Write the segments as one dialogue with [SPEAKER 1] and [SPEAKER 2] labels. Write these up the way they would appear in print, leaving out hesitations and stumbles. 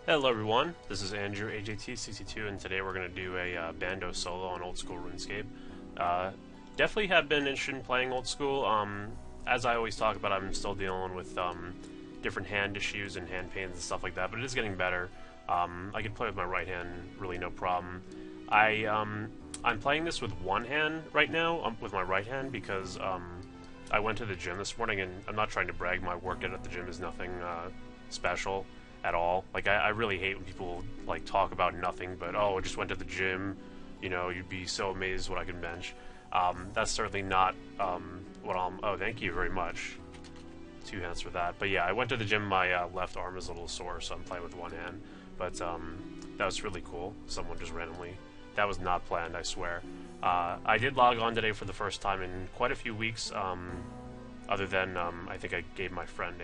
[SPEAKER 1] Hello everyone, this is Andrew, AJT62, and today we're going to do a Bandos solo on Old School RuneScape. Definitely have been interested in playing Old School. As I always talk about, I'm still dealing with different hand issues and hand pains and stuff like that, but it is getting better. I can play with my right hand, really no problem. I'm playing this with one hand right now, with my right hand, because I went to the gym this morning, and I'm not trying to brag, my workout at the gym is nothing special at all. Like, I really hate when people like talk about nothing but, oh, I just went to the gym, you know, you'd be so amazed what I can bench. That's certainly not what I'm... Oh, thank you very much. 2 hands for that. But yeah, I went to the gym, my left arm is a little sore, so I'm playing with one hand. But that was really cool. Someone just randomly... That was not planned, I swear. I did log on today for the first time in quite a few weeks, other than I think I gave my friend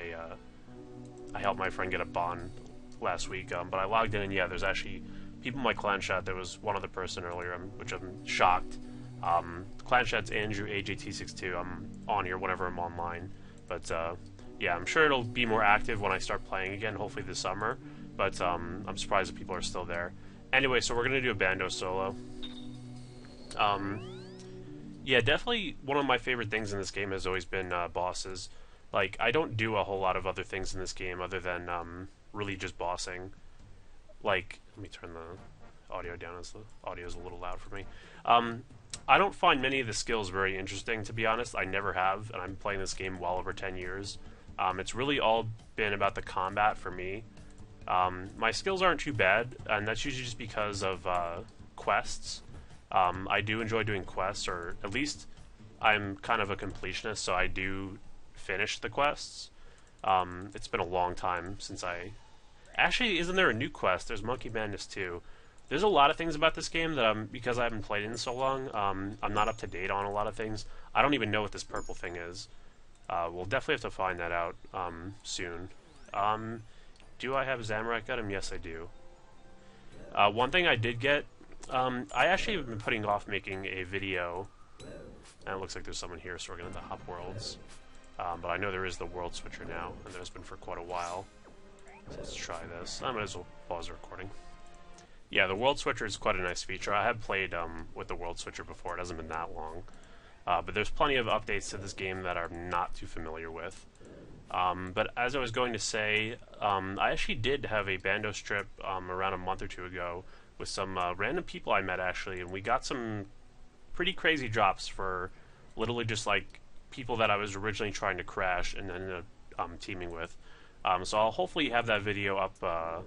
[SPEAKER 1] I helped my friend get a bond last week, but I logged in, and yeah, there's actually people in my clan chat. There was one other person earlier, which I'm shocked. Clan chat's Andrew, AJT62. I'm on here whenever I'm online, but yeah, I'm sure it'll be more active when I start playing again, hopefully this summer, but I'm surprised that people are still there. Anyway, so we're going to do a Bandos solo. Yeah, definitely one of my favorite things in this game has always been bosses. Like, I don't do a whole lot of other things in this game other than really just bossing. Like, let me turn the audio down as the audio is a little loud for me. I don't find many of the skills very interesting, to be honest. I never have, and I'm playing this game well over 10 years. It's really all been about the combat for me. My skills aren't too bad, and that's usually just because of quests. I do enjoy doing quests, or at least I'm kind of a completionist, so I do finish the quests. It's been a long time since I... Actually, isn't there a new quest? There's Monkey Madness 2. There's a lot of things about this game that because I haven't played it in so long, I'm not up to date on a lot of things. I don't even know what this purple thing is. We'll definitely have to find that out soon. Do I have Zamorak item? Yes, I do. One thing I did get, I actually have been putting off making a video, and it looks like there's someone here, so we're going to hop worlds. But I know there is the world switcher now, and there's been for quite a while. So let's try this. I might as well pause the recording. Yeah, the world switcher is quite a nice feature. I have played with the world switcher before. It hasn't been that long. But there's plenty of updates to this game that I'm not too familiar with. But as I was going to say, I actually did have a Bandos trip around a month or 2 ago with some random people I met, actually, and we got some pretty crazy drops for literally just like people that I was originally trying to crash and ended up teaming with. So I'll hopefully have that video up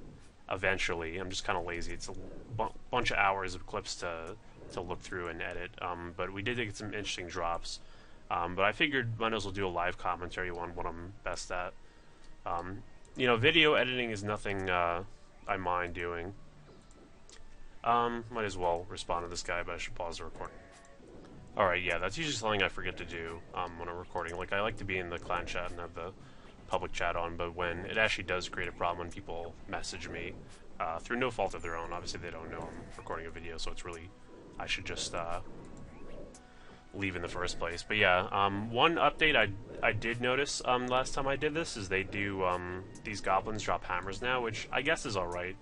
[SPEAKER 1] eventually. I'm just kind of lazy. It's a bunch of hours of clips to look through and edit. But we did get some interesting drops. But I figured might as well do a live commentary on what I'm best at. You know, video editing is nothing I mind doing. Might as well respond to this guy, but I should pause the recording. Alright, yeah, that's usually something I forget to do when I'm recording. Like, I like to be in the clan chat and have the public chat on, but when it actually does create a problem when people message me, through no fault of their own, obviously they don't know I'm recording a video, so it's really, I should just leave in the first place. But yeah, one update I did notice last time I did this is they do, these goblins drop hammers now, which I guess is alright.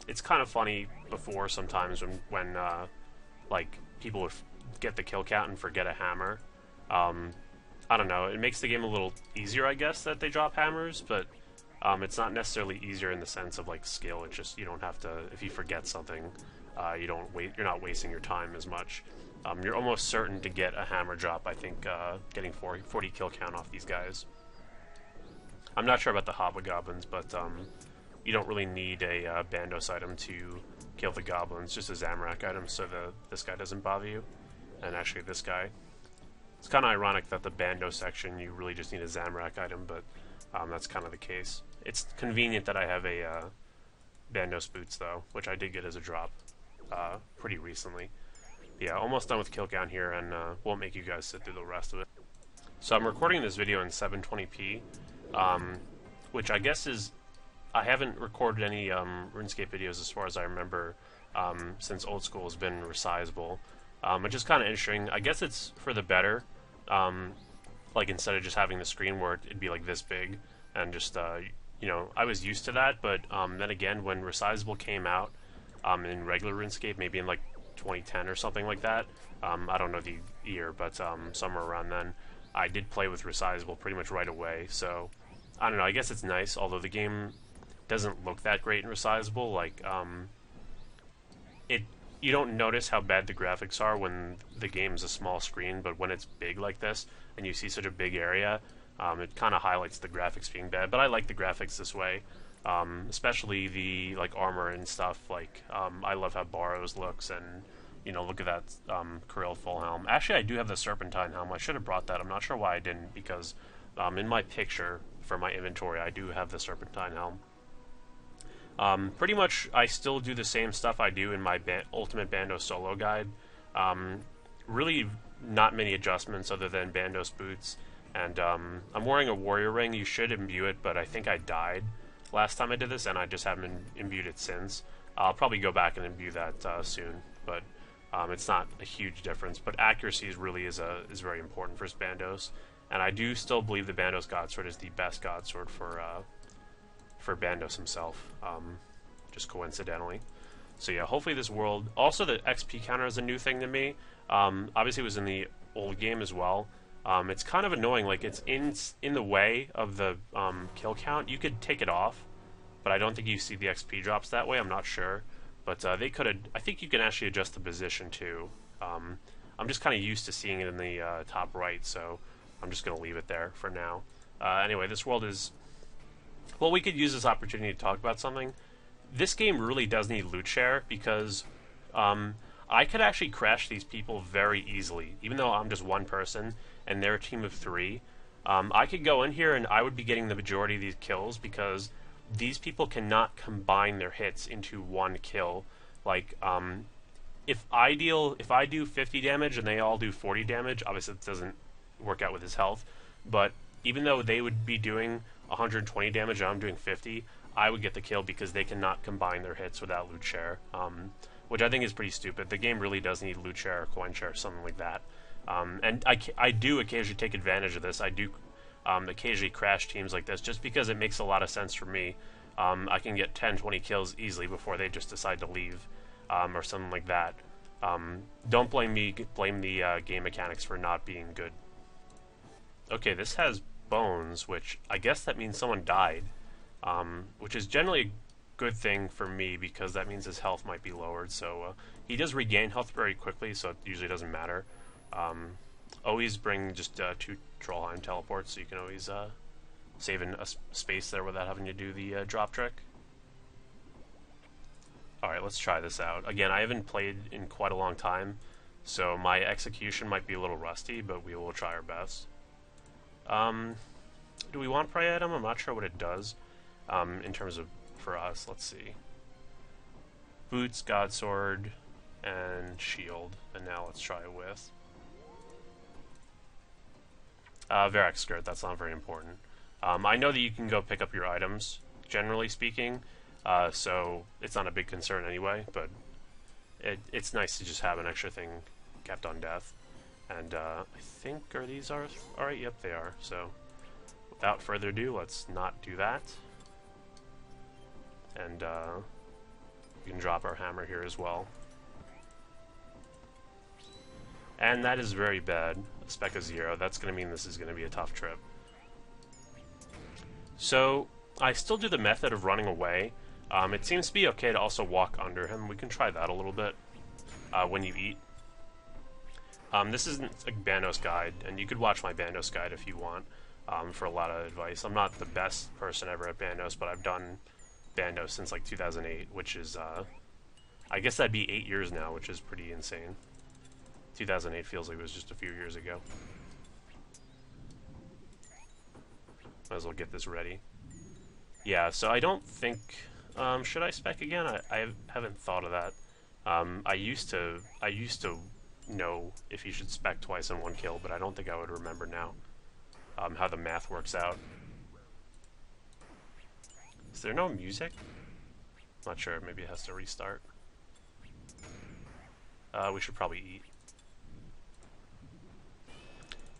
[SPEAKER 1] It's kind of funny before sometimes when like, people would get the kill count and forget a hammer. I don't know, it makes the game a little easier, I guess, that they drop hammers, but it's not necessarily easier in the sense of like skill. It's just you don't have to, if you forget something, you're not wasting your time as much. You're almost certain to get a hammer drop, I think, getting 40 kill count off these guys. I'm not sure about the hobgoblins, but you don't really need a Bandos item to kill the goblins, just a Zamorak item, so this guy doesn't bother you. And actually this guy. It's kind of ironic that the Bandos section you really just need a Zamorak item, but that's kind of the case. It's convenient that I have a Bandos boots though, which I did get as a drop pretty recently. Yeah, almost done with kill count here, and won't make you guys sit through the rest of it. So I'm recording this video in 720p, which I guess is... I haven't recorded any RuneScape videos as far as I remember since Old School has been resizable, which is kind of interesting. I guess it's for the better. Like, instead of just having the screen where it'd be like this big and just you know, I was used to that, but then again, when Resizable came out in regular RuneScape, maybe in like 2010 or something like that, I don't know the year, but somewhere around then, I did play with Resizable pretty much right away. So I don't know. I guess it's nice, although the game doesn't look that great in Resizable. Like it, you don't notice how bad the graphics are when the game's a small screen, but when it's big like this and you see such a big area, it kind of highlights the graphics being bad. But I like the graphics this way, especially the like armor and stuff. Like I love how Barrows looks, and you know, look at that Kirill full helm. Actually, I do have the Serpentine helm. I should have brought that. I'm not sure why I didn't, because in my picture for my inventory, I do have the Serpentine helm. Pretty much, I still do the same stuff I do in my Ultimate Bandos solo guide. Really, not many adjustments other than Bandos boots. And I'm wearing a warrior ring. You should imbue it, but I think I died last time I did this, and I just haven't imbued it since. I'll probably go back and imbue that soon, but it's not a huge difference. But accuracy is very important for Bandos, and I do still believe the Bandos Godsword is the best Godsword for Bandos himself, just coincidentally. So yeah, hopefully this world... Also, the XP counter is a new thing to me. Obviously, it was in the old game as well. It's kind of annoying, like it's in the way of the kill count. You could take it off, but I don't think you see the XP drops that way. I'm not sure, but they could have... I think you can actually adjust the position too. I'm just kind of used to seeing it in the top right, so I'm just going to leave it there for now. Anyway, this world is... Well, we could use this opportunity to talk about something. This game really does need loot share, because I could actually crash these people very easily, even though I'm just one person and they're a team of 3. I could go in here and I would be getting the majority of these kills, because these people cannot combine their hits into one kill. Like, if I do 50 damage and they all do 40 damage, obviously it doesn't work out with his health, but even though they would be doing 120 damage and I'm doing 50, I would get the kill because they cannot combine their hits without loot share, which I think is pretty stupid. The game really does need loot share or coin share or something like that. And I do occasionally take advantage of this. I do occasionally crash teams like this just because it makes a lot of sense for me. I can get 10, 20 kills easily before they just decide to leave, or something like that. Don't blame me, blame the game mechanics for not being good. Okay, this has bones, which I guess that means someone died, which is generally a good thing for me because that means his health might be lowered. So he does regain health very quickly, so it usually doesn't matter. Always bring just 2 Trollheim teleports, so you can always save a space there without having to do the drop trick. Alright, let's try this out. Again, I haven't played in quite a long time, so my execution might be a little rusty, but we will try our best. Do we want prey item? I'm not sure what it does in terms of for us. Let's see. Boots, Godsword, and Shield. And now let's try with Varrock Skirt. That's not very important. I know that you can go pick up your items, generally speaking, so it's not a big concern anyway, but it's nice to just have an extra thing kept on death. And I think, are these ours? Alright, yep, they are. So, without further ado, let's not do that. And we can drop our hammer here as well. And that is very bad. A spec of 0. That's going to mean this is going to be a tough trip. So, I still do the method of running away. It seems to be okay to also walk under him. We can try that a little bit when you eat. This isn't a Bandos guide, and you could watch my Bandos guide if you want for a lot of advice. I'm not the best person ever at Bandos, but I've done Bandos since like 2008, which is, I guess that'd be 8 years now, which is pretty insane. 2008 feels like it was just a few years ago. Might as well get this ready. Yeah, so I don't think... should I spec again? I haven't thought of that. I used to know if you should spec twice in one kill, but I don't think I would remember now how the math works out. Is there no music? Not sure, maybe it has to restart. We should probably eat.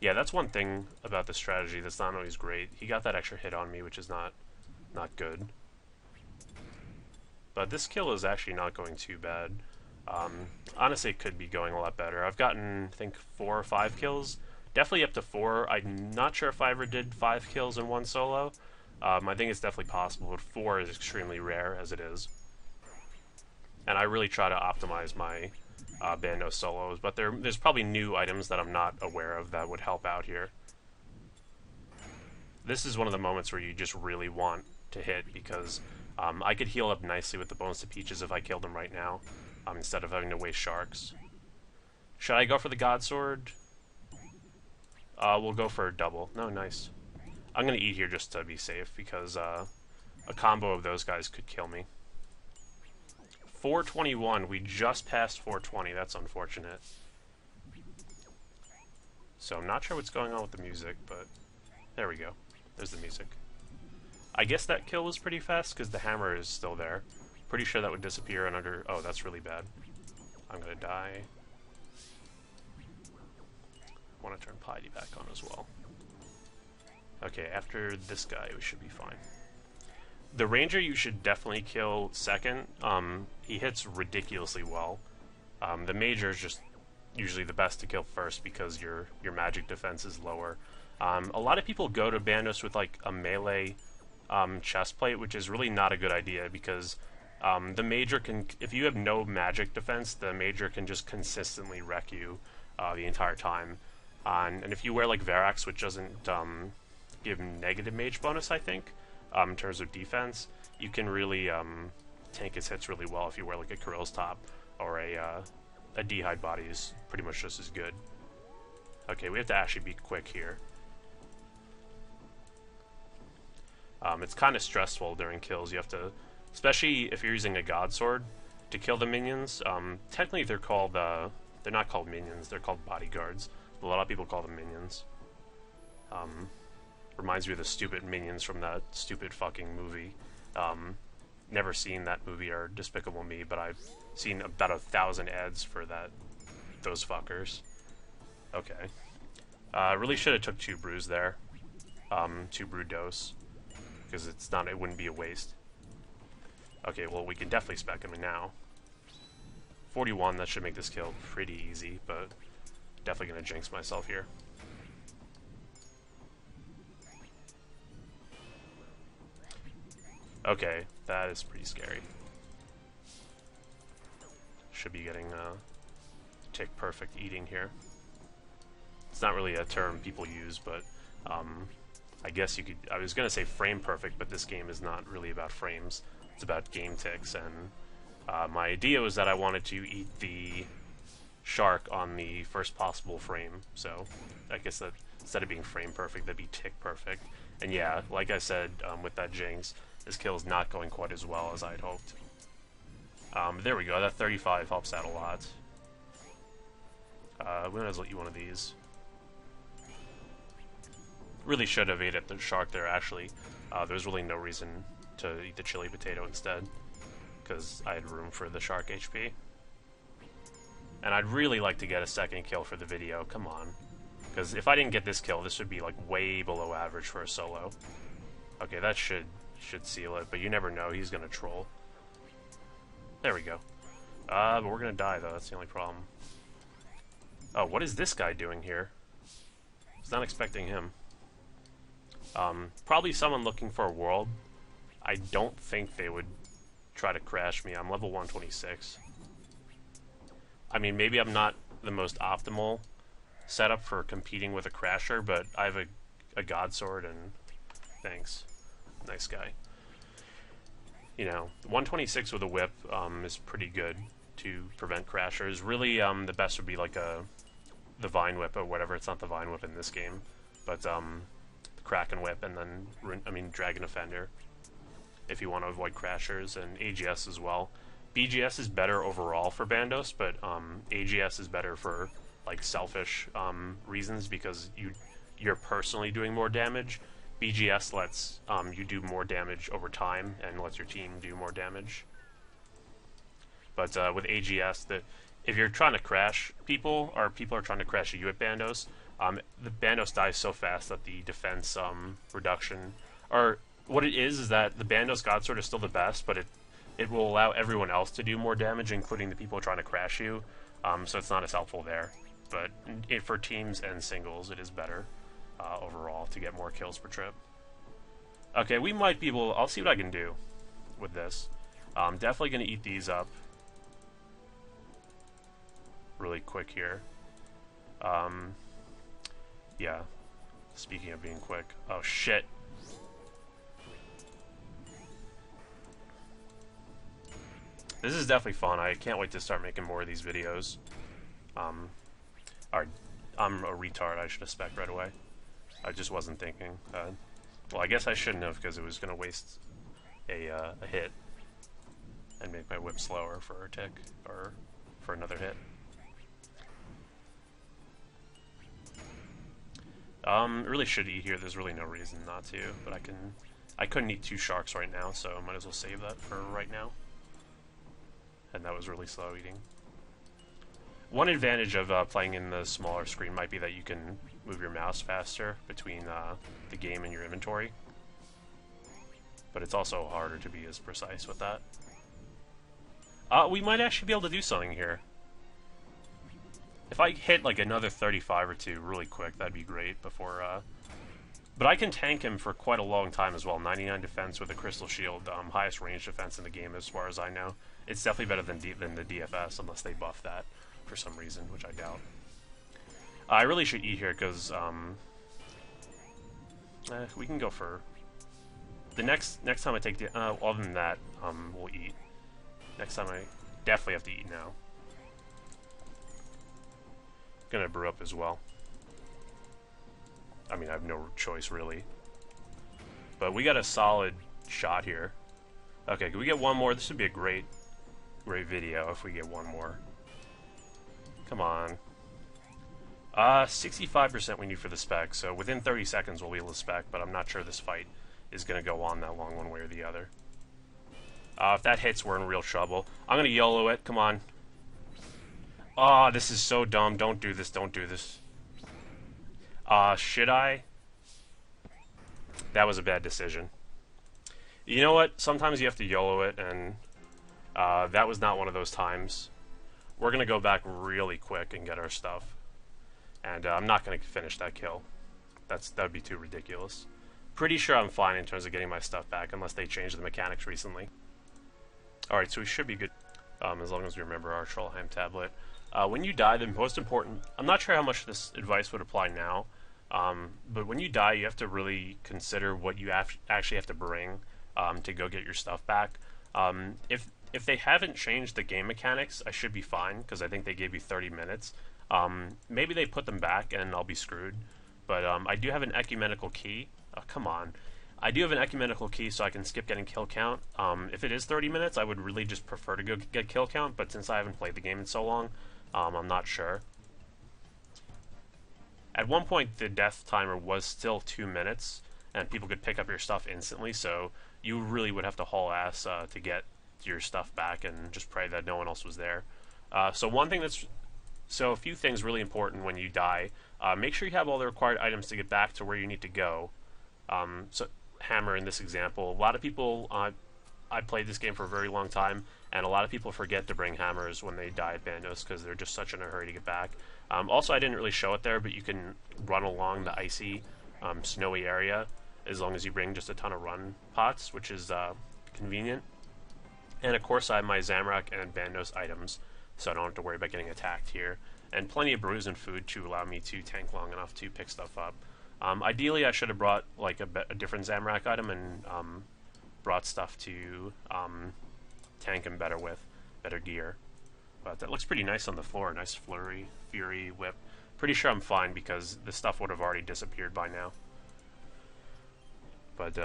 [SPEAKER 1] Yeah, that's one thing about the strategy that's not always great. He got that extra hit on me, which is not not good. But this kill is actually not going too bad. Honestly, it could be going a lot better. I've gotten, I think, 4 or 5 kills. Definitely up to 4. I'm not sure if I ever did 5 kills in one solo. I think it's definitely possible, but 4 is extremely rare as it is. And I really try to optimize my Bandos solos, but there's probably new items that I'm not aware of that would help out here. This is one of the moments where you just really want to hit, because I could heal up nicely with the Bones to Peaches if I killed him right now, instead of having to waste sharks. Should I go for the God Sword? We'll go for a double. No, nice. I'm going to eat here just to be safe, because a combo of those guys could kill me. 421. We just passed 420. That's unfortunate. So I'm not sure what's going on with the music, but there we go. There's the music. I guess that kill was pretty fast because the hammer is still there. Pretty sure that would disappear and under... Oh, that's really bad. I'm gonna die. I want to turn Piety back on as well. Okay, after this guy, we should be fine. The Ranger you should definitely kill second. He hits ridiculously well. The Major is just usually the best to kill first because your magic defense is lower. A lot of people go to Bandos with like a melee chest plate, which is really not a good idea because the Major can, if you have no magic defense, the Major can just consistently wreck you the entire time. And if you wear like Verax, which doesn't give negative mage bonus, I think, in terms of defense, you can really tank his hits really well if you wear like a Kirill's top or a D'hide body is pretty much just as good. Okay, we have to actually be quick here. It's kind of stressful during kills. You have to, especially if you're using a God Sword to kill the minions. Technically, they're called they're not called minions. They're called bodyguards. A lot of people call them minions. Reminds me of the stupid minions from that stupid fucking movie. Never seen that movie or Despicable Me, but I've seen about 1,000 ads for those fuckers. Okay. Really should have took 2 brews there. 2 brew dose. Because it wouldn't be a waste. Okay, well we can definitely spec him in now. 41, that should make this kill pretty easy, but definitely gonna jinx myself here. Okay, that is pretty scary. Should be getting tick perfect eating here. It's not really a term people use, but I guess you could. I was gonna say frame perfect, but this game is not really about frames. It's about game ticks, and my idea was that I wanted to eat the shark on the first possible frame. So I guess that instead of being frame perfect, that'd be tick perfect. And yeah, like I said, with that jinx, this kill is not going quite as well as I'd hoped. There we go. That 35 helps out a lot. We might as well eat one of these. Really should have ate at the shark there, actually. There's really no reason to eat the chili potato instead, because I had room for the shark HP. And I'd really like to get a second kill for the video, come on. Because if I didn't get this kill, this would be like way below average for a solo. Okay, that should seal it, but you never know, he's gonna troll. There we go. But we're gonna die though, that's the only problem. Oh, what is this guy doing here? I was not expecting him. Probably someone looking for a world. I don't think they would try to crash me. I'm level 126. I mean, maybe I'm not the most optimal setup for competing with a crasher, but I have a God Sword and thanks. Nice guy. You know, 126 with a whip is pretty good to prevent crashers. Really, the best would be like the Vine Whip or whatever. It's not the Vine Whip in this game, but the Kraken Whip and then, Dragon Offender if you want to avoid crashers, and AGS as well. BGS is better overall for Bandos, but AGS is better for like selfish reasons because you're personally doing more damage. BGS lets you do more damage over time and lets your team do more damage. But with AGS, if you're trying to crash people, or people are trying to crash you at Bandos, the Bandos dies so fast that the defense reduction, or what it is that the Bandos God Sword is still the best, but it will allow everyone else to do more damage, including the people trying to crash you. So it's not as helpful there. But for teams and singles, it is better overall to get more kills per trip. Okay, we might be able... I'll see what I can do with this. I'm definitely going to eat these up really quick here. Yeah. Speaking of being quick. Oh, shit. This is definitely fun. I can't wait to start making more of these videos. Alright, I'm a retard. I should have spec'd right away. I just wasn't thinking. Well, I guess I shouldn't have, because it was going to waste a hit and make my whip slower for a tick, or for another hit. Really should eat here. There's really no reason not to, but I couldn't eat 2 sharks right now, so I might as well save that for right now. And that was really slow eating. One advantage of playing in the smaller screen might be that you can move your mouse faster between the game and your inventory. But it's also harder to be as precise with that. We might actually be able to do something here. If I hit like another 35 or 2 really quick, that'd be great before... But I can tank him for quite a long time as well. 99 defense with a crystal shield, highest range defense in the game as far as I know. It's definitely better than the DFS, unless they buff that for some reason, which I doubt. I really should eat here, because we can go for... The next time I take the... other than that, we'll eat. Next time I definitely have to eat now. Gonna brew up as well. I mean, I have no choice, really. But we got a solid shot here. Okay, can we get one more? This would be a great video if we get one more. Come on. 65% we need for the spec, so within 30 seconds we'll be able to spec, but I'm not sure this fight is going to go on that long one way or the other. If that hits, we're in real trouble. I'm going to YOLO it. Come on. Oh, this is so dumb. Don't do this. Don't do this. Should I? That was a bad decision. You know what? Sometimes you have to YOLO it, and that was not one of those times. We're going to go back really quick and get our stuff. And I'm not going to finish that kill. That would be too ridiculous. Pretty sure I'm fine in terms of getting my stuff back, unless they changed the mechanics recently. Alright, so we should be good, as long as we remember our Trollheim tablet. When you die, the most important... I'm not sure how much this advice would apply now, but when you die, you have to really consider what you actually have to bring to go get your stuff back. If they haven't changed the game mechanics, I should be fine, because I think they gave you 30 minutes. Maybe they put them back, and I'll be screwed. But I do have an ecumenical key. Oh, come on. I do have an ecumenical key, so I can skip getting kill count. If it is 30 minutes, I would really just prefer to go get kill count, but since I haven't played the game in so long, I'm not sure. At one point, the death timer was still 2 minutes, and people could pick up your stuff instantly, so you really would have to haul ass to get your stuff back and just pray that no one else was there. So a few things really important when you die. Make sure you have all the required items to get back to where you need to go. So hammer in this example, a lot of people... I played this game for a very long time, and a lot of people forget to bring hammers when they die at Bandos because they're just such in a hurry to get back. Also, I didn't really show it there, but you can run along the icy, snowy area as long as you bring just a ton of run pots, which is convenient. And of course, I have my Zamrak and Bandos items, so I don't have to worry about getting attacked here. And plenty of brews and food to allow me to tank long enough to pick stuff up. Ideally, I should have brought like a different Zamrak item and brought stuff to tank him better with better gear. But that looks pretty nice on the floor. Nice flurry, fury, whip. Pretty sure I'm fine because the stuff would have already disappeared by now. But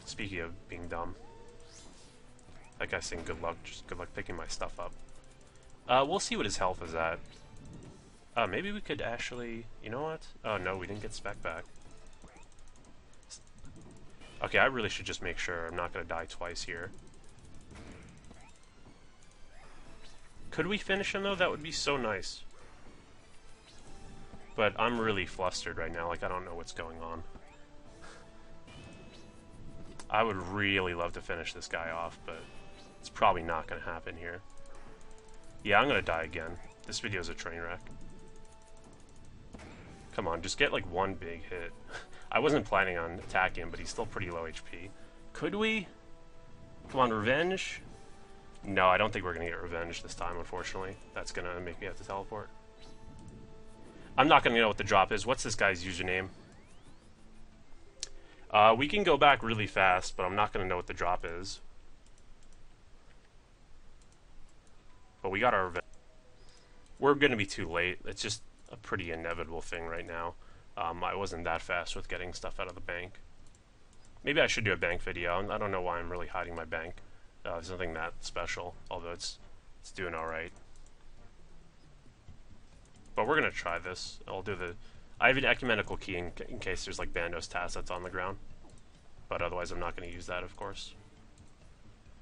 [SPEAKER 1] speaking of being dumb, that guy's saying good luck. Just good luck picking my stuff up. We'll see what his health is at. Maybe we could actually... You know what? Oh no, we didn't get spec back. Okay, I really should just make sure I'm not going to die twice here. Could we finish him, though? That would be so nice. But I'm really flustered right now, like I don't know what's going on. I would really love to finish this guy off, but it's probably not going to happen here. Yeah, I'm going to die again. This video is a train wreck. Come on, just get like one big hit. I wasn't planning on attacking him, but he's still pretty low HP. Could we? Come on, revenge? No, I don't think we're going to get revenge this time, unfortunately. That's going to make me have to teleport. I'm not going to know what the drop is. What's this guy's username? We can go back really fast, but I'm not going to know what the drop is. But we got our revenge. We're going to be too late. It's just a pretty inevitable thing right now. I wasn't that fast with getting stuff out of the bank. Maybe I should do a bank video. I don't know why I'm really hiding my bank. There's nothing that special, although it's doing alright. But we're going to try this. I'll do the... I have an ecumenical key in case there's like Bandos that's on the ground. But otherwise I'm not going to use that, of course.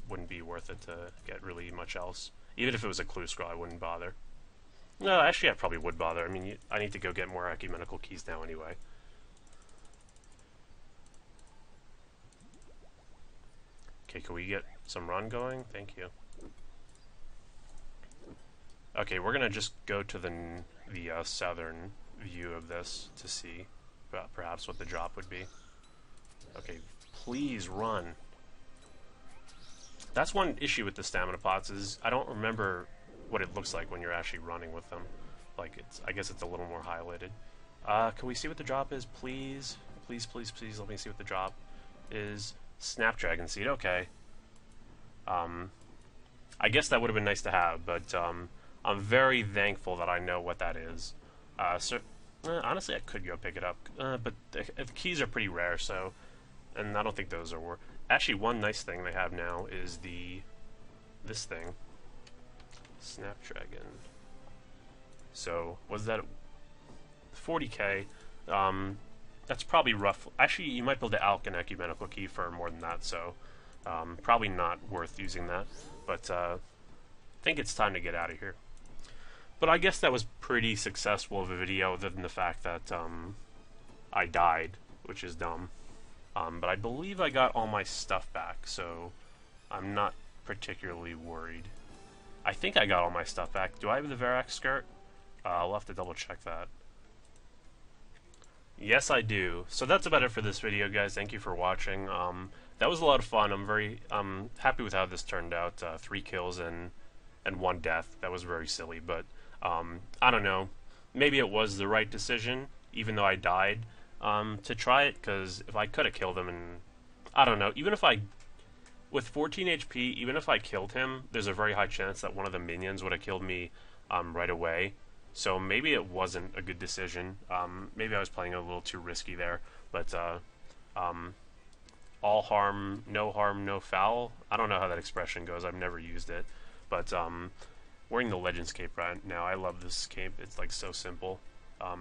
[SPEAKER 1] Wouldn't be worth it to get really much else. Even if it was a clue scroll, I wouldn't bother. No, actually I probably would bother. I mean, I need to go get more ecumenical keys now anyway. Okay, can we get some run going? Thank you. Okay, we're gonna just go to the southern view of this to see perhaps what the drop would be. Okay, please run. That's one issue with the stamina pots is I don't remember what it looks like when you're actually running with them. Like I guess it's a little more highlighted. Can we see what the drop is, please? Please, please, please let me see what the drop is. Snapdragon seed, okay. I guess that would have been nice to have, but I'm very thankful that I know what that is. Honestly, I could go pick it up, but the keys are pretty rare, so, and I don't think those are worth. Actually, one nice thing they have now is this thing, Snapdragon. So, was that 40k? That's probably rough. Actually, you might be able to alch an ecumenical key for more than that, so probably not worth using that. But I think it's time to get out of here. But I guess that was pretty successful of a video, other than the fact that I died, which is dumb. But I believe I got all my stuff back, so I'm not particularly worried. I think I got all my stuff back. Do I have the Verax skirt? I'll have to double check that. Yes, I do. So that's about it for this video, guys. Thank you for watching. That was a lot of fun. I'm very happy with how this turned out. 3 kills and 1 death. That was very silly, but I don't know. Maybe it was the right decision, even though I died, to try it, because if I could have killed him, and I don't know, even if with 14 HP, even if I killed him, there's a very high chance that one of the minions would have killed me right away. So maybe it wasn't a good decision. Maybe I was playing a little too risky there. But all harm, no foul. I don't know how that expression goes. I've never used it. But wearing the Legends cape right now. I love this cape. It's like so simple.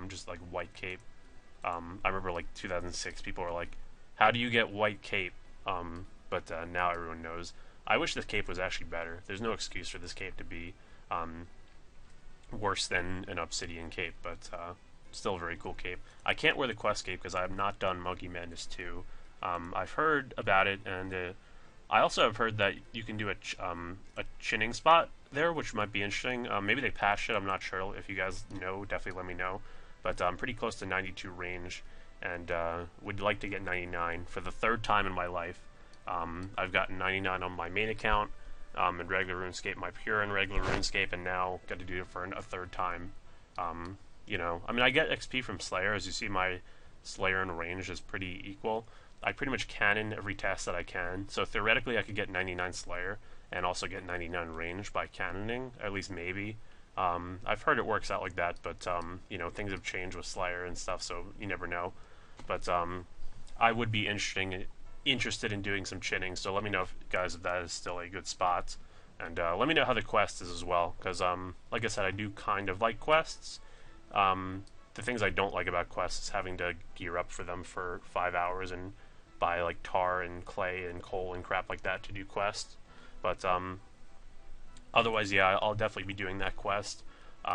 [SPEAKER 1] Just like white cape. I remember like 2006 people were like, how do you get white cape? But now everyone knows. I wish this cape was actually better. There's no excuse for this cape to be worse than an obsidian cape, but still a very cool cape. I can't wear the quest cape because I have not done Monkey Madness 2. I've heard about it, and I also have heard that you can do a chinning spot there, which might be interesting. Maybe they patched it, I'm not sure. If you guys know, definitely let me know. But I'm pretty close to 92 range, and would like to get 99 for the 3rd time in my life. I've gotten 99 on my main account, in regular RuneScape, my pure and regular RuneScape, and now got to do it for a 3rd time. You know, I mean, I get XP from Slayer. As you see, my Slayer and range is pretty equal. I pretty much cannon every task that I can, so theoretically I could get 99 Slayer and also get 99 range by cannoning, at least maybe. I've heard it works out like that, but you know, things have changed with Slayer and stuff, so you never know. But I would be interested in doing some chinning, so let me know, guys, if that is still a good spot. And let me know how the quest is as well, because like I said, I do kind of like quests. The things I don't like about quests is having to gear up for them for 5 hours and buy like tar and clay and coal and crap like that to do quests. But otherwise, yeah, I'll definitely be doing that quest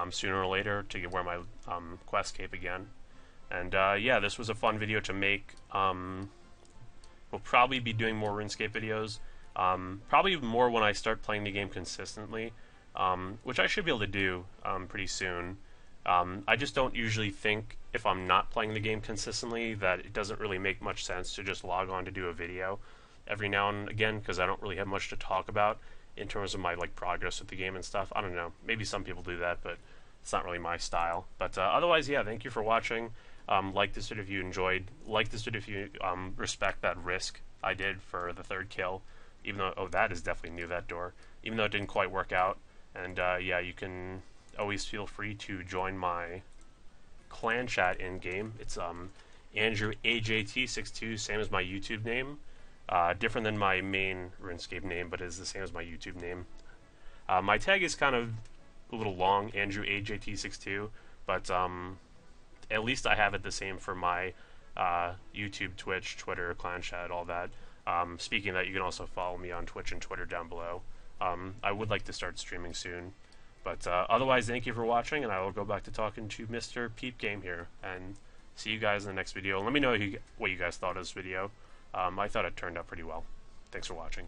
[SPEAKER 1] sooner or later to wear my quest cape again. And yeah, this was a fun video to make. will probably be doing more RuneScape videos. Probably more when I start playing the game consistently, which I should be able to do pretty soon. I just don't usually think, if I'm not playing the game consistently, that it doesn't really make much sense to just log on to do a video every now and again, because I don't really have much to talk about in terms of my progress with the game and stuff. I don't know. Maybe some people do that, but it's not really my style. But otherwise, yeah, thank you for watching. Like this video if you enjoyed. Like this video if you respect that risk I did for the third kill. Even though, that is definitely new, that door. Even though it didn't quite work out. And yeah, you can always feel free to join my clan chat in game. It's Andrew AJT62, same as my YouTube name. Different than my main RuneScape name, but is the same as my YouTube name. My tag is kind of a little long, Andrew AJT62, but at least I have it the same for my YouTube, Twitch, Twitter, clan chat, all that. Speaking of that, you can also follow me on Twitch and Twitter down below. I would like to start streaming soon. But otherwise, thank you for watching, and I will go back to talking to Mr. Peep Game here, and see you guys in the next video. And let me know what you guys thought of this video. I thought it turned out pretty well. Thanks for watching.